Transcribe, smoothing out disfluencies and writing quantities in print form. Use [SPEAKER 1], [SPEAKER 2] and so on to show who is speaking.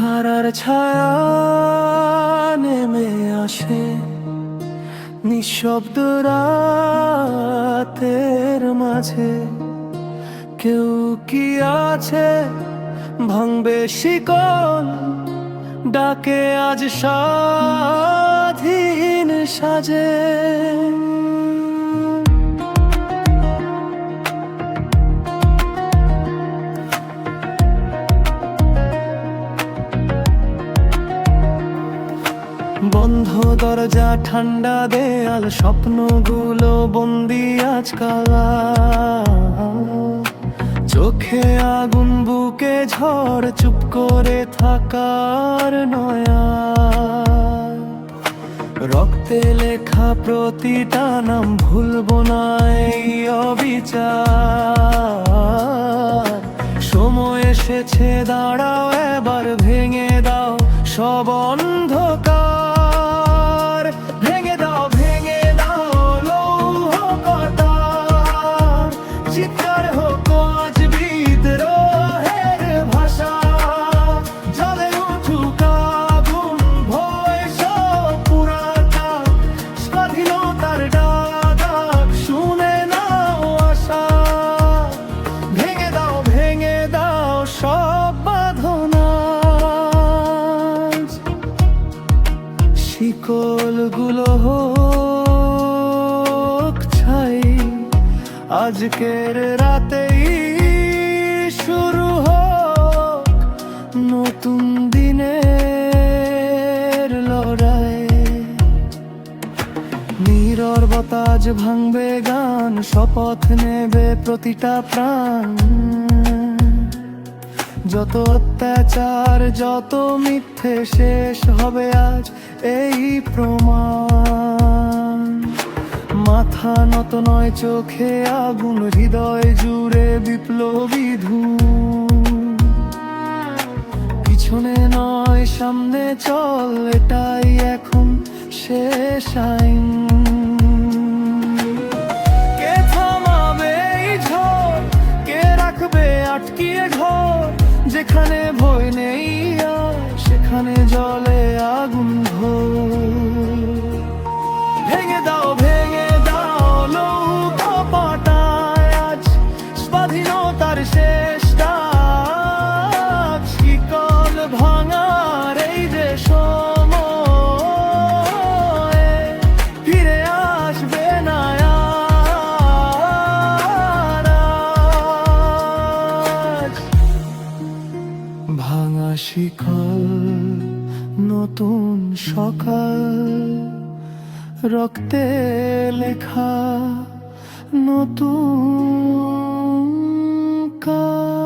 [SPEAKER 1] হারার ছায়া নেমে আসে নিঃশব্দ রাতের মাঝে। কেউ কি আছে ভাঙবে শিকল, ডাকে আজ স্বাধীন সাজে। বন্ধ দরজা, ঠান্ডা দেয়াল, স্বপ্নগুলো বন্দি আজকাল। চোখে আগুন, বুকে ঝড়, চুপ করে থাকার নয়া। রক্তে লেখা প্রতিটা নাম ভুলবো না এই অবিচার। সময় এসেছে, দাঁড়াও এবার, ভেঙে দাও সব অন্ধকার। ভেঙে দাও, ভেঙে দাও লৌহ কটার। চিৎকার হোক আজ বিদ্রোহের ভাষা। জলে উঠুক আগুন, ভয় সব পুরাটা। স্বাধীনতার ডাক শুনে নাও আশা। ভেঙে দাও, ভেঙে দাও সব বাঁধনা। শিকলগুলো হোক ছাই, আজকের রাতেই শুরু হোক নতুন দিনের লড়াই। নীরবতা আজ ভাঙবে গান, শপথ নেবে প্রতিটা প্রাণ। যত অত্যাচার, যত মিথ্যে, শেষ হবে আজ এই প্রমাণ। মাথা নত নয়, চোখে আগুন, হৃদয় জুড়ে বিপ্লবী ধূম। পিছনে নয়, সামনে চল, এটাই এখন শেষ আইন। কে থামাবে এই ঝড়, কে রাখবে আটকিয়ে ঘর? যেখানে ভয় নেই আর, সেখানে জলে আগুন ঘোর। ভেঙে দাও, ভেঙে দাও লৌহ কপাটায় আজ স্বাধীনতার শেষ ডাক। শিকল ভাঙার এই যে সময়, ফিরে আসবে না আর আজ। ভাঙা শিকল, নতুন সকাল, রক্তে লেখা নতুন কাল।